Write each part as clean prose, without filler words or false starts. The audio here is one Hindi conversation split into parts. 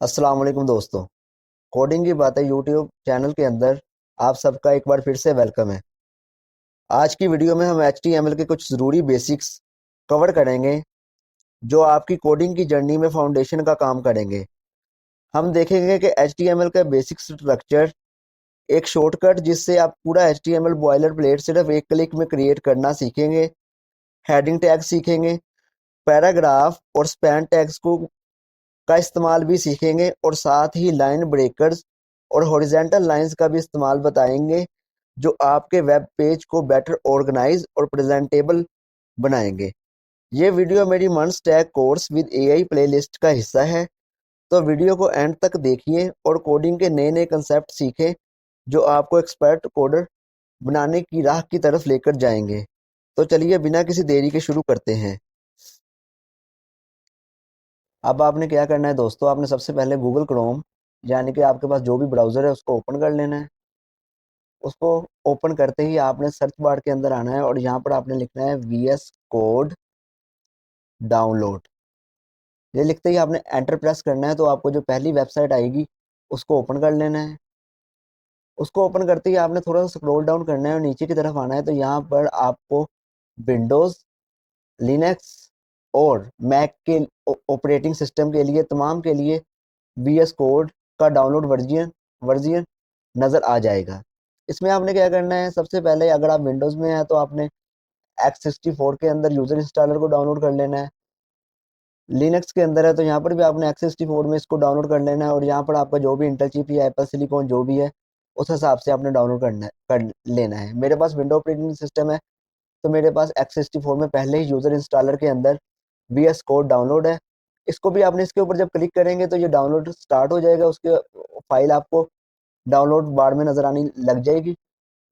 अस्सलाम वालेकुम दोस्तों। कोडिंग की बातें यूट्यूब चैनल के अंदर आप सबका एक बार फिर से वेलकम है। आज की वीडियो में हम HTML के कुछ ज़रूरी बेसिक्स कवर करेंगे जो आपकी कोडिंग की जर्नी में फाउंडेशन का काम करेंगे। हम देखेंगे कि HTML का बेसिक स्ट्रक्चर, एक शॉर्टकट जिससे आप पूरा HTML बॉयलर प्लेट सिर्फ एक क्लिक में क्रिएट करना सीखेंगे। हेडिंग टैग सीखेंगे, पैराग्राफ और स्पैन टैग्स को का इस्तेमाल भी सीखेंगे और साथ ही लाइन ब्रेकर्स और हॉरिजॉन्टल लाइंस का भी इस्तेमाल बताएंगे जो आपके वेब पेज को बेटर ऑर्गेनाइज और प्रेजेंटेबल बनाएंगे। ये वीडियो मेरी मन stack course with AI playlist का हिस्सा है, तो वीडियो को एंड तक देखिए और कोडिंग के नए नए कंसेप्ट सीखें जो आपको एक्सपर्ट कोडर बनाने की राह की तरफ लेकर जाएंगे। तो चलिए बिना किसी देरी के शुरू करते हैं। अब आपने क्या करना है दोस्तों, आपने सबसे पहले गूगल क्रोम यानी कि आपके पास जो भी ब्राउज़र है उसको ओपन कर लेना है। उसको ओपन करते ही आपने सर्च बार के अंदर आना है और यहाँ पर आपने लिखना है VS कोड डाउनलोड। ये लिखते ही आपने एंटर प्रेस करना है, तो आपको जो पहली वेबसाइट आएगी उसको ओपन कर लेना है। उसको ओपन करते ही आपने थोड़ा सा स्क्रॉल डाउन करना है और नीचे की तरफ आना है, तो यहाँ पर आपको विंडोज़, लिनक्स और मैक के ऑपरेटिंग सिस्टम के लिए, तमाम के लिए VS कोड का डाउनलोड वर्जन वर्जन नज़र आ जाएगा। इसमें आपने क्या करना है, सबसे पहले अगर आप विंडोज़ में हैं तो आपने X64 के अंदर यूज़र इंस्टॉलर को डाउनलोड कर लेना है। लिनक्स के अंदर है तो यहाँ पर भी आपने X64 में इसको डाउनलोड कर लेना है और यहाँ पर आपका जो भी इंटेल चिप या एप्पल सिलिकॉन जो भी है उस हिसाब से आपने डाउनलोड कर लेना है। मेरे पास विंडो ऑपरेटिंग सिस्टम है तो मेरे पास X64 में पहले ही यूज़र इंस्टॉलर के अंदर VS कोड डाउनलोड है। इसको भी आपने इसके ऊपर जब क्लिक करेंगे तो ये डाउनलोड स्टार्ट हो जाएगा, उसके फाइल आपको डाउनलोड बार में नज़र आने लग जाएगी।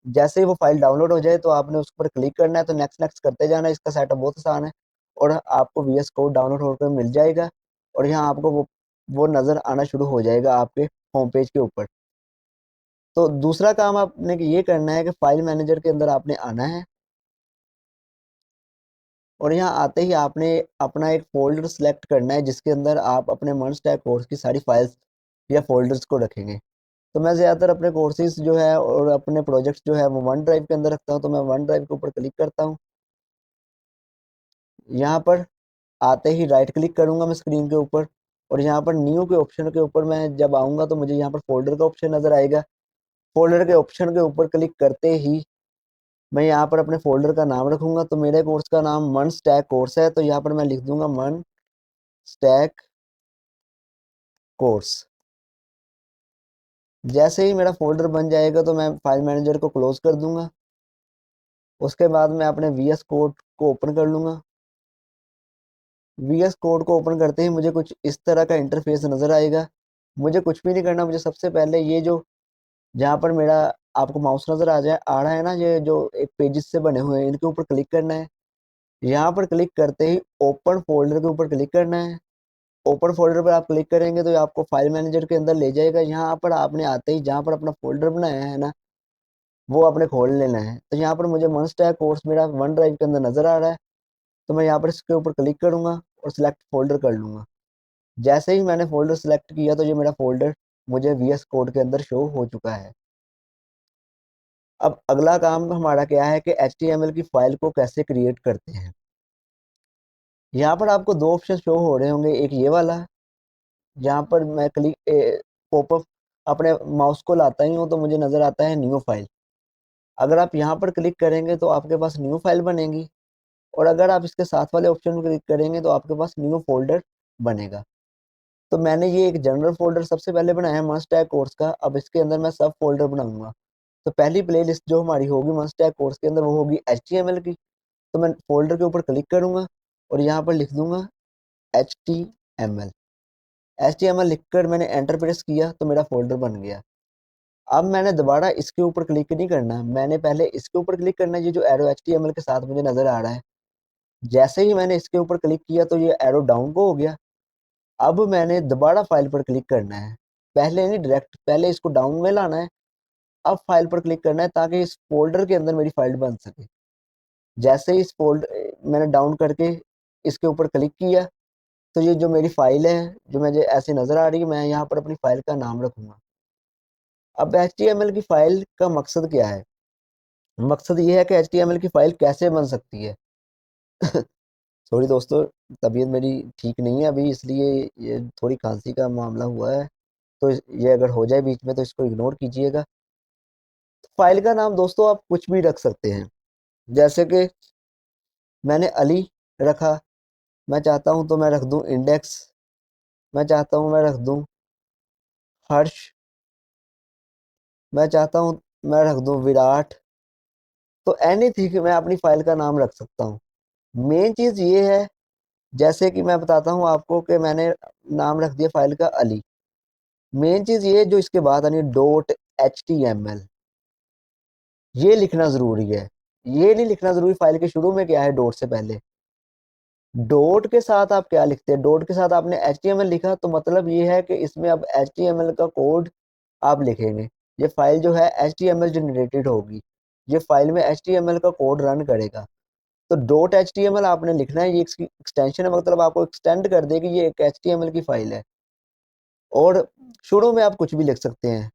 जैसे ही वो फाइल डाउनलोड हो जाए तो आपने उस पर क्लिक करना है, तो नेक्स्ट नेक्स्ट करते जाना है। इसका सेटअप बहुत आसान है और आपको VS कोड डाउनलोड होकर मिल जाएगा और यहाँ आपको वो नज़र आना शुरू हो जाएगा आपके होम पेज के ऊपर। तो दूसरा काम आपने ये करना है कि फाइल मैनेजर के अंदर आपने आना है और यहाँ आते ही आपने अपना एक फ़ोल्डर सेलेक्ट करना है जिसके अंदर आप अपने मन स्टैक कोर्स की सारी फाइल्स या फ़ोल्डर्स को रखेंगे। तो मैं ज़्यादातर अपने कोर्सेज़ जो है और अपने प्रोजेक्ट्स जो है वो वन ड्राइव के अंदर रखता हूँ, तो मैं वन ड्राइव के ऊपर क्लिक करता हूँ। यहाँ पर आते ही राइट क्लिक करूँगा मैं स्क्रीन के ऊपर और यहाँ पर न्यू के ऑप्शन के ऊपर मैं जब आऊँगा तो मुझे यहाँ पर फ़ोल्डर का ऑप्शन नज़र आएगा। फ़ोल्डर के ऑप्शन के ऊपर क्लिक करते ही मैं यहाँ पर अपने फ़ोल्डर का नाम रखूँगा, तो मेरे कोर्स का नाम मन स्टैक कोर्स है, तो यहाँ पर मैं लिख दूँगा मन स्टैक कोर्स। जैसे ही मेरा फ़ोल्डर बन जाएगा तो मैं फाइल मैनेजर को क्लोज़ कर दूँगा। उसके बाद मैं अपने VS कोड को ओपन कर लूँगा। VS कोड को ओपन करते ही मुझे कुछ इस तरह का इंटरफेस नज़र आएगा। मुझे कुछ भी नहीं करना, मुझे सबसे पहले ये जो जहाँ पर मेरा आपको माउस नज़र आ रहा है ना, ये जो एक पेजेस से बने हुए हैं इनके ऊपर क्लिक करना है। यहाँ पर क्लिक करते ही ओपन फ़ोल्डर के ऊपर क्लिक करना है। ओपन फ़ोल्डर पर आप क्लिक करेंगे तो ये आपको फाइल मैनेजर के अंदर ले जाएगा। यहाँ पर आपने आते ही जहाँ पर अपना फ़ोल्डर बनाया है ना, वो आपने खोल लेना है। तो यहाँ पर मुझे मनस्टैक कोर्स मेरा वन ड्राइव के अंदर नज़र आ रहा है, तो मैं यहाँ पर इसके ऊपर क्लिक करूँगा और सिलेक्ट फ़ोल्डर कर लूँगा। जैसे ही मैंने फ़ोल्डर सिलेक्ट किया तो ये मेरा फ़ोल्डर मुझे VS कोड के अंदर शो हो चुका है। अब अगला काम हमारा क्या है कि HTML की फ़ाइल को कैसे क्रिएट करते हैं। यहाँ पर आपको 2 ऑप्शन शो हो रहे होंगे, एक ये वाला जहाँ पर मैं पॉपअप अपने माउस को लाता ही हूँ तो मुझे नज़र आता है न्यू फाइल। अगर आप यहाँ पर क्लिक करेंगे तो आपके पास न्यू फाइल बनेगी और अगर आप इसके साथ वाले ऑप्शन में क्लिक करेंगे तो आपके पास न्यू फ़ोल्डर बनेगा। तो मैंने ये एक जनरल फ़ोल्डर सबसे पहले बनाया है मस्ट कोर्स का, अब इसके अंदर मैं सब फ़ोल्डर बनाऊँगा। तो पहली प्लेलिस्ट जो हमारी होगी मस्ट कोर्स के अंदर वो होगी HTML की। तो मैं फ़ोल्डर के ऊपर क्लिक करूँगा और यहाँ पर लिख दूँगा HTML। HTML लिखकर मैंने एंटर प्रेस किया तो मेरा फ़ोल्डर बन गया। अब मैंने दोबारा इसके ऊपर क्लिक नहीं करना, मैंने पहले इसके ऊपर क्लिक करना है, ये जो एरो HTML के साथ मुझे नज़र आ रहा है। जैसे ही मैंने इसके ऊपर क्लिक किया तो ये एरो डाउन को हो गया। अब मैंने दोबारा फाइल पर क्लिक करना है। पहले नहीं, डायरेक्ट पहले इसको डाउन में लाना है, अब फाइल पर क्लिक करना है ताकि इस फ़ोल्डर के अंदर मेरी फाइल बन सके। जैसे ही मैंने डाउन करके इसके ऊपर क्लिक किया तो ये जो मेरी फाइल है, जो मुझे ऐसे नज़र आ रही है, मैं यहाँ पर अपनी फाइल का नाम रखूँगा। अब HTML की फाइल का मकसद क्या है? मकसद ये है कि HTML की फाइल कैसे बन सकती है। सॉरी दोस्तों, तबीयत मेरी ठीक नहीं है अभी, इसलिए ये थोड़ी खांसी का मामला हुआ है, तो ये अगर हो जाए बीच में तो इसको इग्नोर कीजिएगा। फाइल का नाम दोस्तों आप कुछ भी रख सकते हैं, जैसे कि मैंने अली रखा, मैं चाहता हूँ तो मैं रख दूँ इंडेक्स, मैं चाहता हूँ मैं रख दूँ हर्ष, मैं चाहता हूँ मैं रख दूँ विराट। तो एनीथिंग मैं अपनी फाइल का नाम रख सकता हूँ। मेन चीज़ ये है, जैसे कि मैं बताता हूँ आपको कि मैंने नाम रख दिया फाइल का अली। मेन चीज़ ये जो इसके बाद आनी डॉट HTML, ये लिखना ज़रूरी है। ये नहीं लिखना ज़रूरी फाइल के शुरू में क्या है डॉट से पहले। डॉट के साथ आप क्या लिखते हैं? डॉट के साथ आपने HTML लिखा तो मतलब ये है कि इसमें अब HTML का कोड आप लिखेंगे। ये फाइल जो है HTML जनरेटेड होगी। ये फाइल में HTML का कोड रन करेगा। तो डॉट HTML आपने लिखना है, ये इसकी एक्सटेंशन है, मतलब आपको एक्सटेंड कर देगी, ये एक HTML की फाइल है। और शुरू में आप कुछ भी लिख सकते हैं,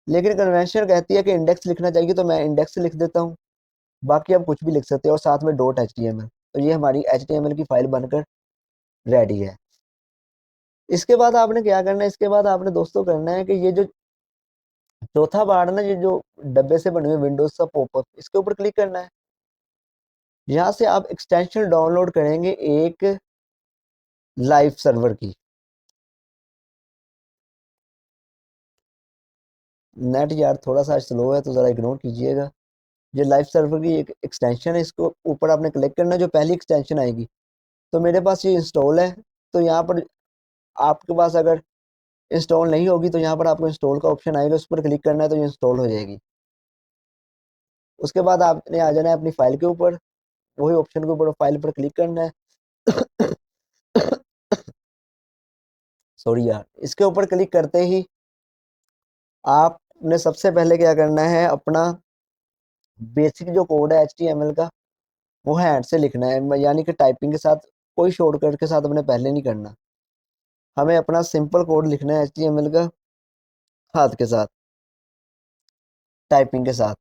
लेकिन कन्वेंशन कहती है कि इंडेक्स लिखना चाहिए, तो मैं इंडेक्स लिख देता हूँ। बाकी आप कुछ भी लिख सकते हैं और साथ में डॉट HTML। तो ये हमारी HTML की फाइल बनकर रेडी है। इसके बाद आपने क्या करना है? इसके बाद आपने दोस्तों करना है कि ये जो चौथा बार ना, ये जो डब्बे से बने हुए विंडोज का पॉपअप, इसके ऊपर क्लिक करना है। यहाँ से आप एक्सटेंशन डाउनलोड करेंगे एक लाइव सर्वर की। नेट यार थोड़ा सा स्लो है तो ज़रा इग्नोर कीजिएगा। ये लाइव सर्वर की एक एक्सटेंशन है, इसको ऊपर आपने क्लिक करना है, जो पहली एक्सटेंशन आएगी। तो मेरे पास ये इंस्टॉल है, तो यहाँ पर आपके पास अगर इंस्टॉल नहीं होगी तो यहाँ पर आपको इंस्टॉल का ऑप्शन आएगा, उस पर क्लिक करना है तो ये इंस्टॉल हो जाएगी। उसके बाद आपने आ जाना है अपनी फाइल के ऊपर, वही ऑप्शन के ऊपर फाइल पर क्लिक करना है। सॉरी यार, इसके ऊपर क्लिक करते ही आपने सबसे पहले क्या करना है, अपना बेसिक जो कोड है HTML का, वो हैंड से लिखना है, यानी कि टाइपिंग के साथ, कोई शॉर्टकट के साथ अपने पहले नहीं करना। हमें अपना सिंपल कोड लिखना है HTML का हाथ के साथ, टाइपिंग के साथ।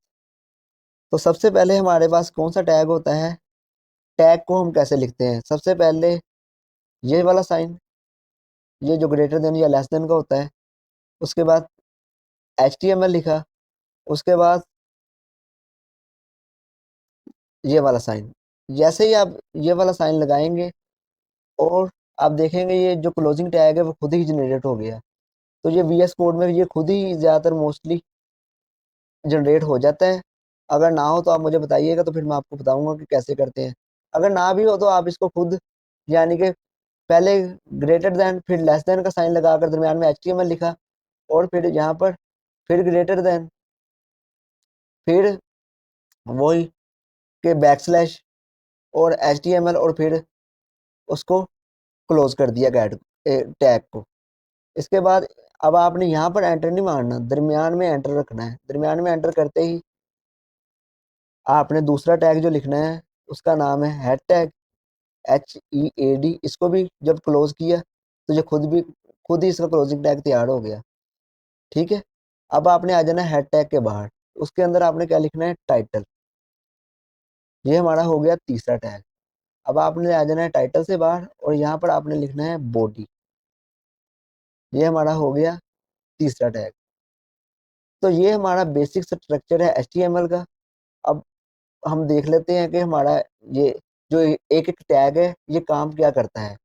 तो सबसे पहले हमारे पास कौन सा टैग होता है? टैग को हम कैसे लिखते हैं? सबसे पहले ये वाला साइन, ये जो ग्रेटर देन या लेस देन का होता है। उसके बाद HTML लिखा, उसके बाद ये वाला साइन। जैसे ही आप ये वाला साइन लगाएंगे और आप देखेंगे ये जो क्लोजिंग टैग है वो खुद ही जनरेट हो गया। तो ये VS कोड में ये खुद ही ज़्यादातर मोस्टली जनरेट हो जाता है। अगर ना हो तो आप मुझे बताइएगा, तो फिर मैं आपको बताऊंगा कि कैसे करते हैं। अगर ना भी हो तो आप इसको खुद, यानी कि पहले ग्रेटर देन फिर लेस देन का साइन लगाकर दरमियान में HTML लिखा, और फिर यहाँ पर फिर ग्रेटर देन, फिर वही के बैकस्लैश और HTML, और फिर उसको क्लोज कर दिया टैग को। इसके बाद अब आपने यहाँ पर एंटर नहीं मारना, दरमियान में एंटर रखना है। दरमियान में एंटर करते ही आपने दूसरा टैग जो लिखना है उसका नाम है हेड टैग, HEAD। इसको भी जब क्लोज किया तो ये खुद ही इसका क्लोजिंग टैग तैयार हो गया। ठीक है। अब आपने आ जाना हेड टैग के बाहर, उसके अंदर आपने क्या लिखना है? टाइटल। ये हमारा हो गया तीसरा टैग। अब आपने आ जाना है टाइटल से बाहर, और यहाँ पर आपने लिखना है बॉडी। ये हमारा हो गया तीसरा टैग। तो ये हमारा बेसिक स्ट्रक्चर है HTML का। अब हम देख लेते हैं कि हमारा ये जो एक एक टैग है ये काम क्या करता है।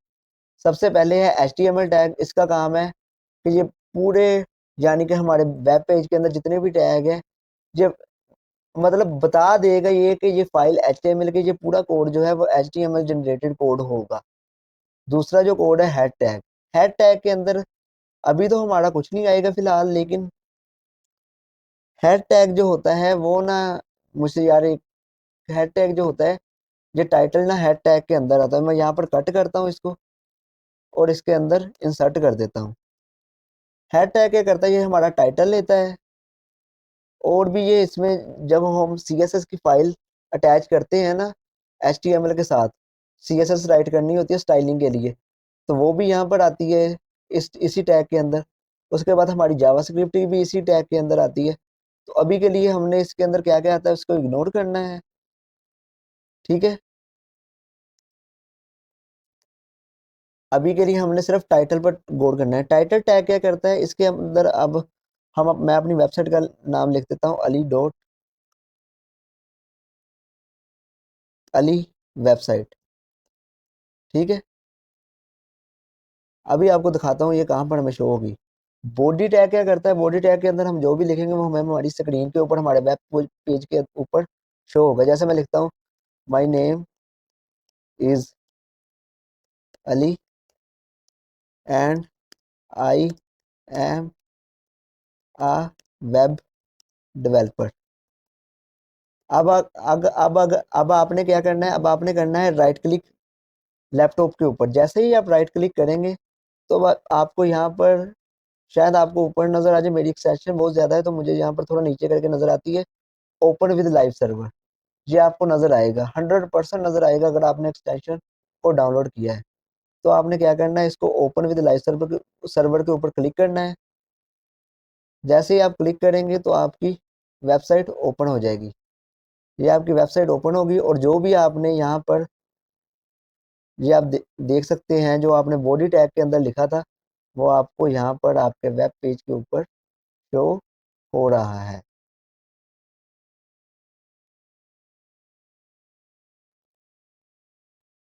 सबसे पहले है HTML टैग। इसका काम है कि ये पूरे, यानी कि हमारे वेब पेज के अंदर जितने भी टैग है, ये मतलब बता देगा ये कि ये फाइल HTML की, ये पूरा कोड जो है वो HTML जनरेटेड कोड होगा। दूसरा जो कोड है हेड टैग। हेड टैग के अंदर अभी तो हमारा कुछ नहीं आएगा फिलहाल, लेकिन हेड टैग जो होता है वो ना, मुझसे यार एक हेड टैग जो होता है, ये टाइटल ना हेड टैग के अंदर आता है। मैं यहाँ पर कट करता हूँ इसको और इसके अंदर इंसर्ट कर देता हूँ। हेड टैग क्या करता है? ये हमारा टाइटल लेता है, और भी ये इसमें जब हम CSS की फाइल अटैच करते हैं ना HTML के साथ, CSS राइट करनी होती है स्टाइलिंग के लिए, तो वो भी यहाँ पर आती है इसी टैग के अंदर। उसके बाद हमारी जावास्क्रिप्ट भी इसी टैग के अंदर आती है। तो अभी के लिए हमने इसके अंदर क्या क्या आता है उसको इग्नोर करना है। ठीक है, अभी के लिए हमने सिर्फ टाइटल पर गौर करना है। टाइटल टैग क्या करता है इसके अंदर, अब मैं अपनी वेबसाइट का नाम लिख देता हूँ, अली वेबसाइट। ठीक है, अभी आपको दिखाता हूँ ये कहाँ पर हमें शो होगी। बॉडी टैग क्या करता है, बॉडी टैग के अंदर हम जो भी लिखेंगे वो हमें हमारी स्क्रीन के ऊपर, हमारे वेब पेज के ऊपर शो होगा। जैसे मैं लिखता हूँ, my name is Ali and I am a web developer. अब आपने क्या करना है, अब आपने करना है राइट क्लिक लैपटॉप के ऊपर। जैसे ही आप राइट क्लिक करेंगे तो आपको यहाँ पर, शायद आपको ऊपर नजर आ जाए, मेरी एक्सटेंशन बहुत ज्यादा है तो मुझे यहाँ पर थोड़ा नीचे करके नजर आती है, ओपन विद लाइव सर्वर। ये आपको नजर आएगा, 100% नजर आएगा अगर आपने एक्सटेंशन को डाउनलोड किया है। तो आपने क्या करना है, इसको ओपन विद लाइव सर्वर के ऊपर क्लिक करना है। जैसे ही आप क्लिक करेंगे तो आपकी वेबसाइट ओपन हो जाएगी। ये आपकी वेबसाइट ओपन होगी और जो भी आपने यहाँ पर, ये आप देख सकते हैं जो आपने बॉडी टैग के अंदर लिखा था वो आपको यहाँ पर आपके वेब पेज के ऊपर शो हो रहा है।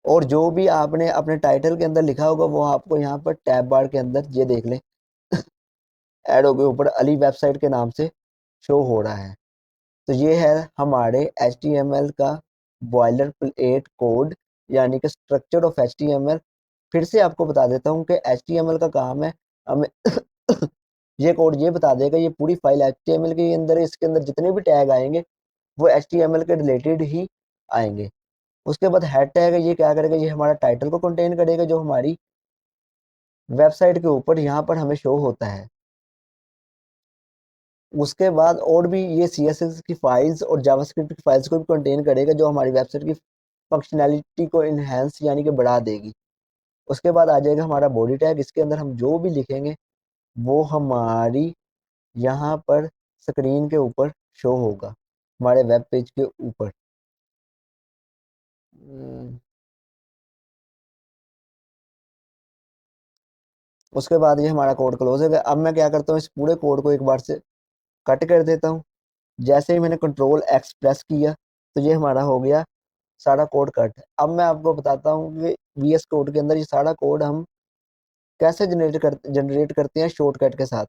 और जो भी आपने अपने टाइटल के अंदर लिखा होगा वो आपको यहाँ पर टैब बार के अंदर, ये देख लें, एडो के ऊपर अली वेबसाइट के नाम से शो हो रहा है। तो ये है हमारे HTML का बॉयलर प्लेट कोड, यानी कि स्ट्रक्चर ऑफ HTML। फिर से आपको बता देता हूँ कि HTML का काम है हमें ये कोड ये बता देगा, ये पूरी फाइल HTML के अंदर है, इसके अंदर जितने भी टैग आएंगे वो HTML के रिलेटेड ही आएंगे। उसके बाद हेड टैग है, ये क्या करेगा, ये हमारा टाइटल को कंटेन करेगा जो हमारी वेबसाइट के ऊपर यहाँ पर हमें शो होता है। उसके बाद और भी ये CSS की फाइल्स और जावास्क्रिप्ट की फाइल्स को भी कंटेन करेगा जो हमारी वेबसाइट की फंक्शनैलिटी को इन्हेंस यानी कि बढ़ा देगी। उसके बाद आ जाएगा हमारा बॉडी टैग, इसके अंदर हम जो भी लिखेंगे वो हमारी यहाँ पर स्क्रीन के ऊपर शो होगा, हमारे वेब पेज के ऊपर। उसके बाद ये हमारा कोड क्लोज है। अब मैं क्या करता हूँ, इस पूरे कोड को एक बार से कट कर देता हूँ। जैसे ही मैंने कंट्रोल एक्स प्रेस किया तो ये हमारा हो गया सारा कोड कट। अब मैं आपको बताता हूँ कि VS कोड के अंदर ये सारा कोड हम कैसे जनरेट करते हैं शॉर्टकट के साथ।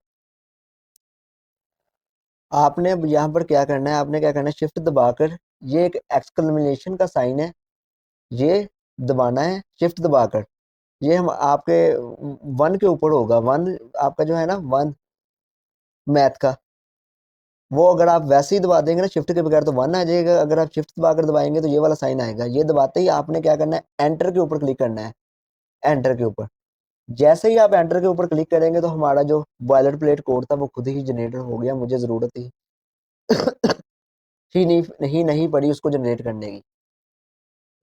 आपने अब यहाँ पर क्या करना है, आपने क्या करना है, शिफ्ट दबाकर, ये एक एक्सक्लेमेशन का साइन है, ये दबाना है शिफ्ट दबाकर। ये हम आपके वन के ऊपर होगा, वन आपका जो है ना, वन मैथ का, वो अगर आप वैसे ही दबा देंगे ना शिफ्ट के बगैर तो वन आ जाएगा। अगर आप शिफ्ट दबाकर दबाएंगे तो ये वाला साइन आएगा। ये दबाते ही आपने क्या करना है, एंटर के ऊपर क्लिक करना है, एंटर के ऊपर। जैसे ही आप एंटर के ऊपर क्लिक करेंगे तो हमारा जो बॉयलर प्लेट कोड था वो खुद ही जनरेटर हो गया, मुझे जरूरत ही नहीं पड़ी उसको जनरेट करने की।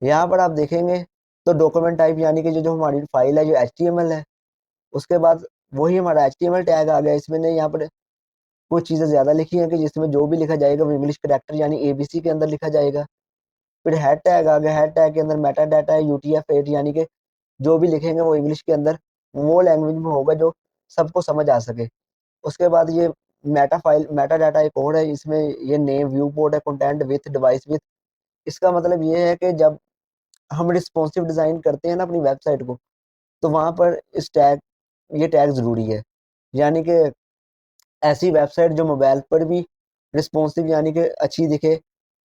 यहाँ पर आप देखेंगे तो डॉक्यूमेंट टाइप यानी कि जो जो हमारी फाइल है जो HTML है, उसके बाद वही हमारा HTML टैग आ गया। इसमें ने यहाँ पर कुछ चीज़ें ज़्यादा लिखी हैं कि जिसमें जो भी लिखा जाएगा वो इंग्लिश करेक्टर यानी ABC के अंदर लिखा जाएगा। फिर हेड टैग आ गया, हेड टैग के अंदर मेटा डाटा है UTF-8 यानी कि जो भी लिखेंगे वो इंग्लिश के अंदर वो लैंग्वेज में होगा जो सबको समझ आ सके। उसके बाद ये मेटा डाटा एक और है, इसमें ये नेम व्यू पोर्ट है, कंटेंट विथ डिवाइस विथ। इसका मतलब ये है कि जब हम रिस्पॉन्सिव डिजाइन करते हैं ना अपनी वेबसाइट को, तो वहां पर ये टैग जरूरी है। यानी कि ऐसी वेबसाइट जो मोबाइल पर भी रिस्पॉन्सिव यानी कि अच्छी दिखे,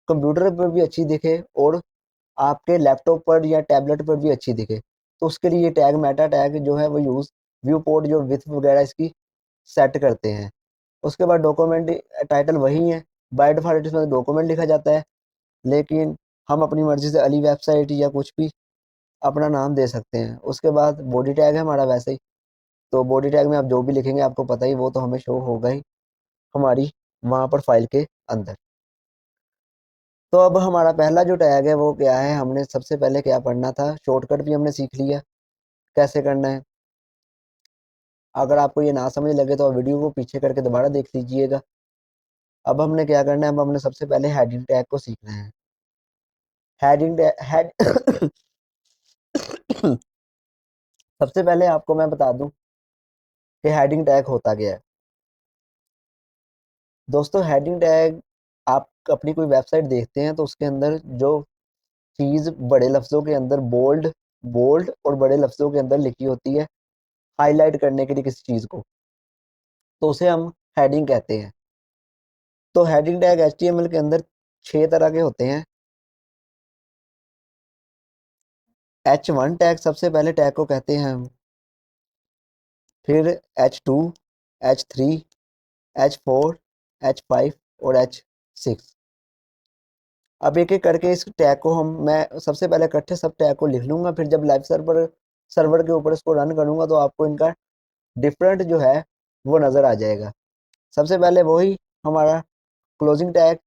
कंप्यूटर पर भी अच्छी दिखे और आपके लैपटॉप पर या टैबलेट पर भी अच्छी दिखे, तो उसके लिए ये टैग मेटा टैग जो है वो यूज व्यू पोर्ट जो विथ वगैरह इसकी सेट करते हैं। उसके बाद डॉक्यूमेंट टाइटल वही है, बाय डिफॉल्ट इसमें डॉक्यूमेंट लिखा जाता है, लेकिन हम अपनी मर्जी से अली वेबसाइट या कुछ भी अपना नाम दे सकते हैं। उसके बाद बॉडी टैग है हमारा वैसे ही, तो बॉडी टैग में आप जो भी लिखेंगे आपको पता ही, वो तो हमें शो होगा ही हमारी वहां पर फाइल के अंदर। तो अब हमारा पहला जो टैग है वो क्या है, हमने सबसे पहले क्या पढ़ना था, शॉर्टकट भी हमने सीख लिया। कैसे करना है। अगर आपको ये ना समझ लगे तो वीडियो को पीछे करके दोबारा देख लीजिएगा। अब हमने क्या करना है, अब हमने सबसे पहले हेडिंग टैग को सीखना है। हेडिंग हेड सबसे पहले आपको मैं बता दूं कि हेडिंग टैग होता क्या है। दोस्तों हेडिंग टैग, आप अपनी कोई वेबसाइट देखते हैं तो उसके अंदर जो चीज बड़े लफ्जों के अंदर बोल्ड बोल्ड और बड़े लफ्जों के अंदर लिखी होती है हाईलाइट करने के लिए किसी चीज को, तो उसे हम हेडिंग कहते हैं। तो हेडिंग टैग HTML के अंदर 6 तरह के होते हैं। H1 टैग, सबसे पहले टैग को कहते हैं हम। फिर H2, H3, H4, H5 और H6। अब एक एक करके इस टैग को मैं सबसे पहले इकट्ठे सब टैग को लिख लूंगा, फिर जब लाइव सर्वर सर्वर के ऊपर इसको रन करूंगा तो आपको इनका डिफरेंट जो है वो नज़र आ जाएगा। सबसे पहले वही हमारा closing tag,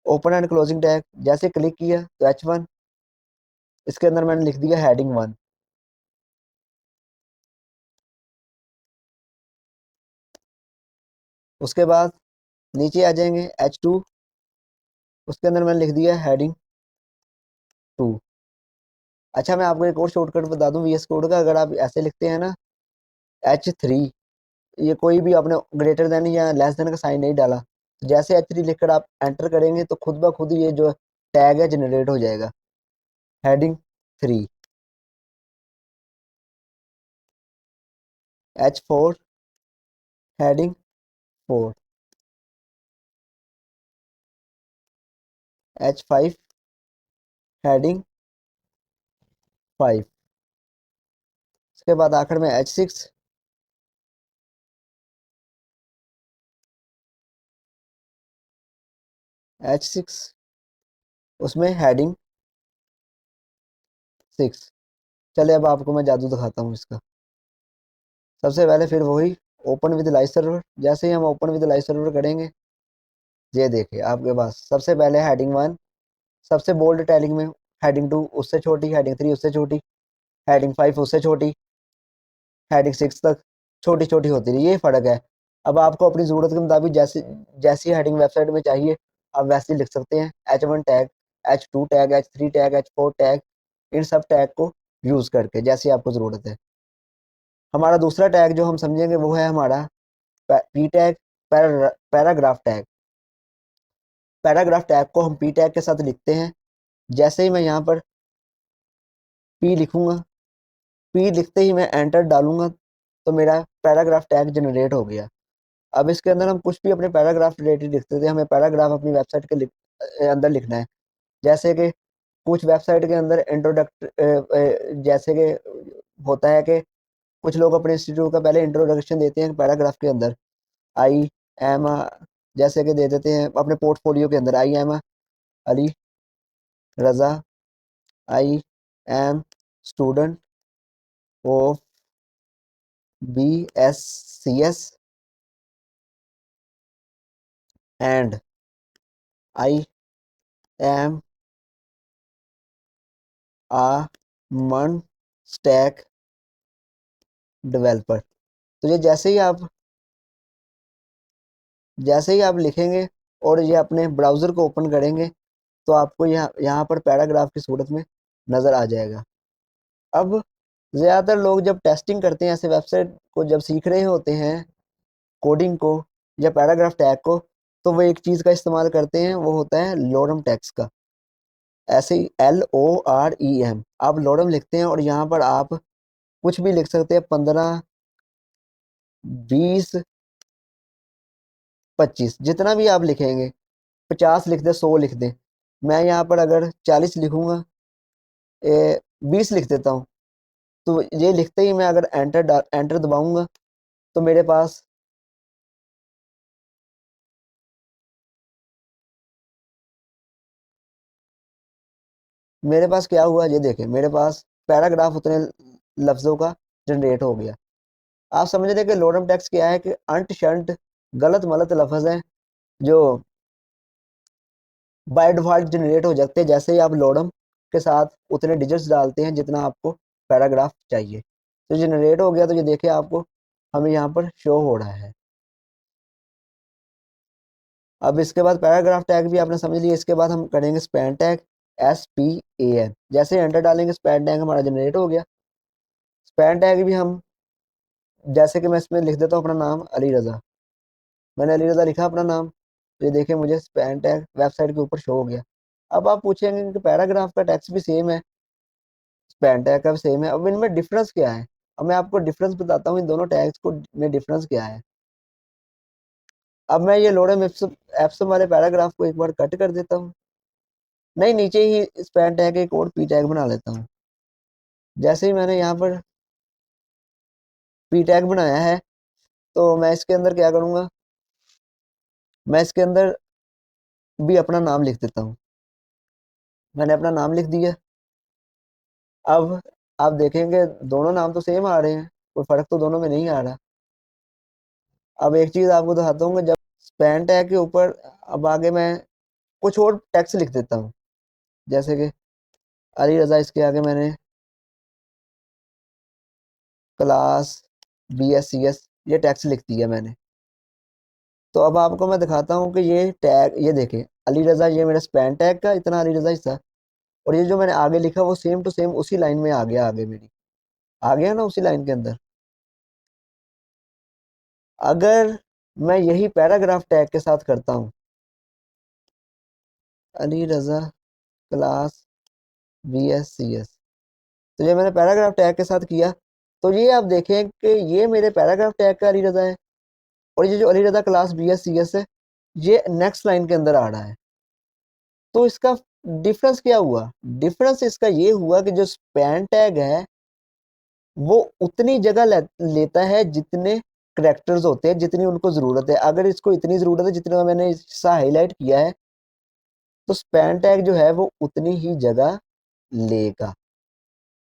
open and closing tag. जैसे क्लिक किया तो H1, इसके अंदर मैंने लिख दिया हेडिंग 1। उसके बाद नीचे आ जाएंगे H2, उसके अंदर मैंने लिख दिया हेडिंग 2। अच्छा, मैं आपको एक और शॉर्टकट बता दूं VS कोड का। अगर आप ऐसे लिखते हैं ना H3, ये कोई भी आपने ग्रेटर देन या लेस देन का साइन नहीं डाला, तो जैसे H3 लिखकर आप एंटर करेंगे तो खुद ब खुद ये जो टैग है जनरेट हो जाएगा, heading 3। H4, heading 4। H5, heading 5। इसके बाद आखिर में H6, H6 उसमें हेडिंग 6। चले अब आपको मैं जादू दिखाता हूँ इसका। सबसे पहले फिर वही ओपन विद लाइव सर्वर। जैसे ही हम ओपन विद लाइव सर्वर करेंगे, ये देखिए आपके पास सबसे पहले हेडिंग 1 सबसे बोल्ड टैलिंग में, हेडिंग 2 उससे छोटी, हेडिंग 3 उससे छोटी, हेडिंग 5 उससे छोटी, हेडिंग 6 तक छोटी छोटी होती रही। ये फ़र्क है। अब आपको अपनी ज़रूरत के मुताबिक जैसी जैसी हेडिंग वेबसाइट में चाहिए आप वैसे ही लिख सकते हैं। H1 tag, H2 tag, H3 tag, H4 tag, इन सब टैग को यूज़ करके जैसी आपको ज़रूरत है। हमारा दूसरा टैग जो हम समझेंगे वो है हमारा P tag, paragraph tag. Paragraph tag को हम पी टैग के साथ लिखते हैं। जैसे ही मैं यहाँ पर पी लिखूंगा, पी लिखते ही मैं एंटर डालूंगा तो मेरा पैराग्राफ टैग जनरेट हो गया। अब इसके अंदर हम कुछ भी अपने पैराग्राफ रिलेटेड लिखते थे, हमें पैराग्राफ अपनी वेबसाइट के अंदर लिखना है। जैसे कि कुछ वेबसाइट के अंदर इंट्रोडक्ट जैसे कि होता है कि कुछ लोग अपने इंस्टीट्यूट का पहले इंट्रोडक्शन देते हैं पैराग्राफ के अंदर। आई एम जैसे कि दे देते हैं अपने पोर्टफोलियो के अंदर, I am Ali Raza, I am student of BScs and I am a मन स्टैक डेवलपर। तो ये जैसे ही आप लिखेंगे और ये अपने ब्राउज़र को ओपन करेंगे तो आपको यहाँ यहाँ पर पैराग्राफ की सूरत में नज़र आ जाएगा। अब ज़्यादातर लोग जब टेस्टिंग करते हैं ऐसे वेबसाइट को, जब सीख रहे होते हैं कोडिंग को या पैराग्राफ टैग को, तो वो एक चीज़ का इस्तेमाल करते हैं, वो होता है लोरम टैक्स का। ऐसे ही LOREM आप लोरम लिखते हैं और यहाँ पर आप कुछ भी लिख सकते हैं, 15, 20, 25, जितना भी आप लिखेंगे। 50 लिख दें, 100 लिख दें। मैं यहाँ पर अगर 40 लिखूंगा, 20 लिख देता हूँ, तो ये लिखते ही मैं अगर एंटर दबाऊंगा तो मेरे पास क्या हुआ, ये देखें, मेरे पास पैराग्राफ उतने लफ्जों का जनरेट हो गया। आप समझ रहे हैं कि लोडम टेक्स्ट क्या है, कि अंट शंट गलत मलत लफ्ज हैं जो बाय डिफॉल्ट जनरेट हो जाते हैं। जैसे ही आप लोडम के साथ उतने डिजिट्स डालते हैं जितना आपको पैराग्राफ चाहिए। तो जनरेट हो गया, तो ये देखिए आपको हमें यहाँ पर शो हो रहा है। अब इसके बाद पैराग्राफ टैग भी आपने समझ लिया। इसके बाद हम करेंगे स्पैन टैग, SPAN। जैसे एंटर डालेंगे स्पैन टैग हमारा जनरेट हो गया। स्पैन टैग भी हम, जैसे कि मैं इसमें लिख देता हूँ अपना नाम अली रज़ा। मैंने अली रज़ा लिखा अपना नाम, तो ये देखिए मुझे स्पैन टैग वेबसाइट के ऊपर शो हो गया। अब आप पूछेंगे कि पैराग्राफ का टेक्स्ट भी सेम है, स्पैन टैग का भी सेम है, अब इनमें डिफरेंस क्या है? अब मैं आपको डिफरेंस बताता हूँ इन दोनों टैग्स को में डिफरेंस क्या है। अब मैं ये लोडम एप्सम वाले पैराग्राफ को एक बार कट कर देता हूँ। नहीं, नीचे ही स्पैन टैग एक और पी टैग बना लेता हूँ। जैसे ही मैंने यहाँ पर पी टैग बनाया है, तो मैं इसके अंदर क्या करूँगा, मैं इसके अंदर भी अपना नाम लिख देता हूँ। मैंने अपना नाम लिख दिया। अब आप देखेंगे दोनों नाम तो सेम आ रहे हैं, कोई फर्क तो दोनों में नहीं आ रहा। अब एक चीज़ आपको दिखाता हूँ, जब स्पैन टैग के ऊपर अब आगे मैं कुछ और टेक्स्ट लिख देता हूँ, जैसे कि अली रज़ा, इसके आगे मैंने क्लास BScs ये टेक्स्ट लिख दिया मैंने। तो अब आपको मैं दिखाता हूँ कि ये टैग, ये देखें अली रज़ा, ये मेरा स्पैन टैग का इतना अली रज़ा हिस्सा, और ये जो मैंने आगे लिखा वो सेम टू सेम उसी लाइन में आ गया, आगे मेरी आ गया ना उसी लाइन के अंदर। अगर मैं यही पैराग्राफ टैग के साथ करता हूँ, अली रज़ा क्लास BScs, तो ये मैंने पैराग्राफ टैग के साथ किया, तो ये आप देखें कि ये मेरे पैराग्राफ टैग का अली रज़ा है, और ये जो अली रज़ा क्लास BScs है ये नेक्स्ट लाइन के अंदर आ रहा है। तो इसका डिफरेंस क्या हुआ? डिफरेंस इसका ये हुआ कि जो स्पैन टैग है वो उतनी जगह लेता है जितने करेक्टर्स होते हैं, जितनी उनको ज़रूरत है। अगर इसको इतनी ज़रूरत है जितना मैंने हिस्सा हाईलाइट किया है, तो स्पैन टैग जो है वो उतनी ही जगह लेगा,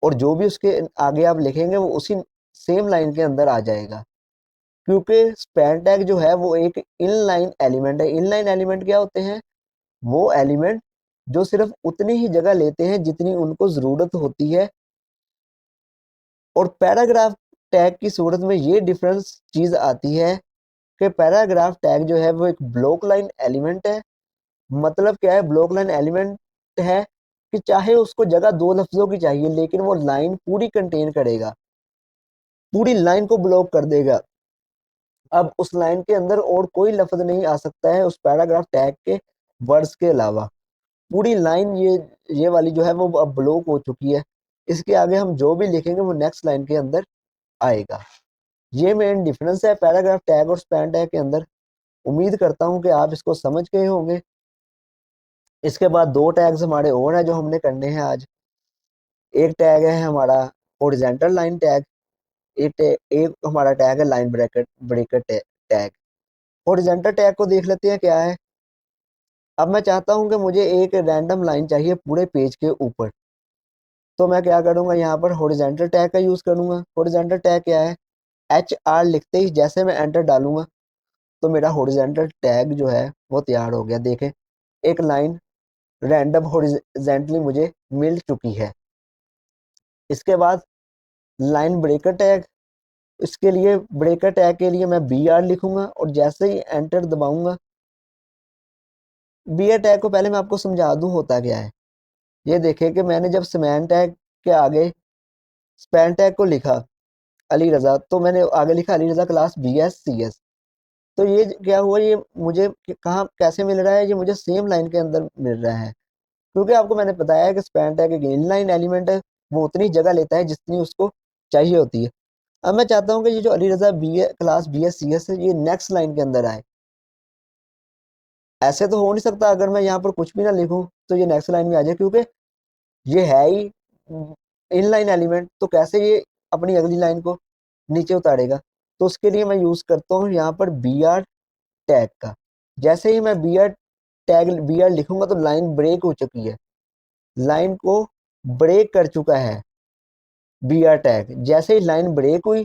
और जो भी उसके आगे आप लिखेंगे वो उसी सेम लाइन के अंदर आ जाएगा। क्योंकि स्पैन टैग जो है वो एक इनलाइन एलिमेंट है। इनलाइन एलिमेंट क्या होते हैं? वो एलिमेंट जो सिर्फ उतनी ही जगह लेते हैं जितनी उनको ज़रूरत होती है। और पैराग्राफ टैग की सूरत में ये डिफरेंस चीज़ आती है कि पैराग्राफ टैग जो है वो एक ब्लॉक लाइन एलिमेंट है। मतलब क्या है ब्लॉक लाइन एलिमेंट है? कि चाहे उसको जगह दो लफ्ज़ों की चाहिए, लेकिन वो लाइन पूरी कंटेन करेगा, पूरी लाइन को ब्लॉक कर देगा। अब उस लाइन के अंदर और कोई लफ्ज़ नहीं आ सकता है उस पैराग्राफ टैग के वर्ड्स के अलावा। पूरी लाइन ये वाली जो है वो अब ब्लॉक हो चुकी है। इसके आगे हम जो भी लिखेंगे वो नेक्स्ट लाइन के अंदर आएगा। ये मेन डिफरेंस है पैराग्राफ टैग और स्पैन टैग के अंदर। उम्मीद करता हूँ कि आप इसको समझ गए होंगे। इसके बाद दो टैग्स हमारे और हैं जो हमने करने हैं आज। एक टैग है हमारा हॉरिजॉन्टल लाइन टैग, एक हमारा टैग है line bracket breaker tag. Horizontal tag को देख लेते हैं क्या है। अब मैं चाहता हूँ कि मुझे एक रैंडम लाइन चाहिए पूरे पेज के ऊपर, तो मैं क्या करूँगा, यहाँ पर हॉरिजॉन्टल टैग का यूज़ करूँगा। हॉरिजॉन्टल टैग क्या है? HR लिखते ही जैसे मैं एंटर डालूंगा तो मेरा हॉरिजॉन्टल टैग जो है वो तैयार हो गया। देखें एक लाइन रैंडम हॉरिजॉन्टली मुझे मिल चुकी है। इसके बाद लाइन ब्रेकर टैग, इसके लिए ब्रेकर टैग के लिए मैं BR लिखूंगा, और जैसे ही एंटर दबाऊंगा, BR टैग को पहले मैं आपको समझा दूं होता क्या है। ये देखें कि मैंने जब स्पैन टैग के आगे स्पैन टैग को लिखा अली रज़ा, तो मैंने आगे लिखा अली रज़ा क्लास BScs। तो ये क्या हुआ, ये मुझे कहाँ कैसे मिल रहा है? ये मुझे सेम लाइन के अंदर मिल रहा है, क्योंकि आपको मैंने बताया है कि स्पैन टैग एक इनलाइन एलिमेंट है, वो उतनी जगह लेता है जितनी उसको चाहिए होती है। अब मैं चाहता हूँ कि ये जो अली रज़ा क्लास BScs है ये नेक्स्ट लाइन के अंदर आए। ऐसे तो हो नहीं सकता, अगर मैं यहाँ पर कुछ भी ना लिखूँ तो ये नेक्स्ट लाइन में आ जाए, क्योंकि ये है ही इनलाइन एलिमेंट, तो कैसे ये अपनी अगली लाइन को नीचे उतारेगा? तो उसके लिए मैं यूज़ करता हूँ यहाँ पर BR टैग का। जैसे ही मैं BR लिखूंगा तो लाइन ब्रेक हो चुकी है, लाइन को ब्रेक कर चुका है BR टैग। जैसे ही लाइन ब्रेक हुई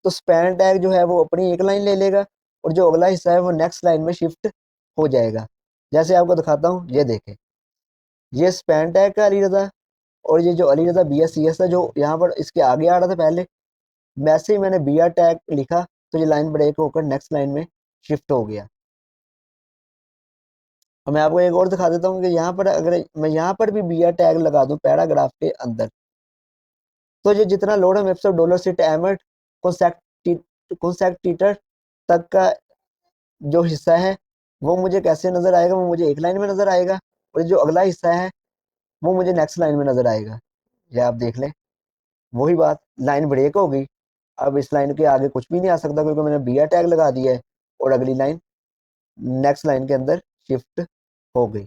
तो स्पैन टैग जो है वो अपनी एक लाइन ले लेगा, और जो अगला हिस्सा है वो नेक्स्ट लाइन में शिफ्ट हो जाएगा। जैसे आपको दिखाता हूँ, ये देखें ये स्पैन टैग का अली रज़ा, और ये जो अली रज़ा BScs है, जो यहाँ पर इसके आगे आ रहा था पहले, वैसे ही मैंने BR टैग लिखा तो ये लाइन ब्रेक होकर नेक्स्ट लाइन में शिफ्ट हो गया। और मैं आपको एक और दिखा देता हूँ कि यहाँ पर अगर मैं यहाँ पर भी BR टैग लगा दूँ पैराग्राफ के अंदर, तो ये जितना लोड मैप्स ऑफ डॉलर सीट एमर्ट कॉन्सेक्टीटर तक का जो हिस्सा है वो मुझे कैसे नजर आएगा, वो मुझे एक लाइन में नजर आएगा, और जो अगला हिस्सा है वो मुझे नेक्स्ट लाइन में नजर आएगा। ये आप देख लें, वही बात, लाइन ब्रेक हो गई। अब इस लाइन के आगे कुछ भी नहीं आ सकता क्योंकि मैंने BR टैग लगा दिया है, और अगली लाइन नेक्स्ट लाइन के अंदर शिफ्ट हो गई।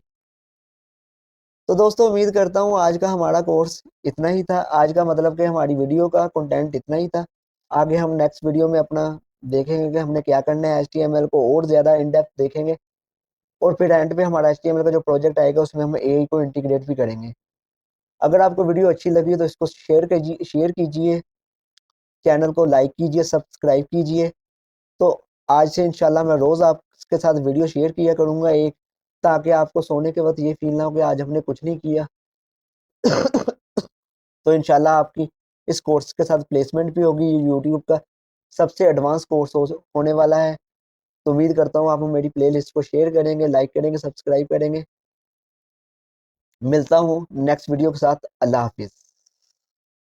तो दोस्तों उम्मीद करता हूँ आज का हमारा कोर्स इतना ही था, आज का मतलब कि हमारी वीडियो का कंटेंट इतना ही था। आगे हम नेक्स्ट वीडियो में अपना देखेंगे कि हमने क्या करना है, HTML को और ज़्यादा इन डेप्थ देखेंगे, और फिर एंड पे हमारा HTML का जो प्रोजेक्ट आएगा उसमें हम AI को इंटीग्रेट भी करेंगे। अगर आपको वीडियो अच्छी लगी तो इसको शेयर कीजिए, चैनल को लाइक कीजिए, सब्सक्राइब कीजिए। तो आज से इंशाल्लाह मैं रोज़ आपके साथ वीडियो शेयर किया करूँगा एक, ताकि आपको सोने के वक्त ये फील ना हो कि आज हमने कुछ नहीं किया। तो इंशाल्लाह आपकी इस कोर्स के साथ प्लेसमेंट भी होगी। ये यूट्यूब का सबसे एडवांस कोर्स होने वाला है। तो उम्मीद करता हूँ आप मेरी प्लेलिस्ट को शेयर करेंगे, लाइक करेंगे, सब्सक्राइब करेंगे। मिलता हूँ नेक्स्ट वीडियो के साथ। अल्लाह हाफिज़।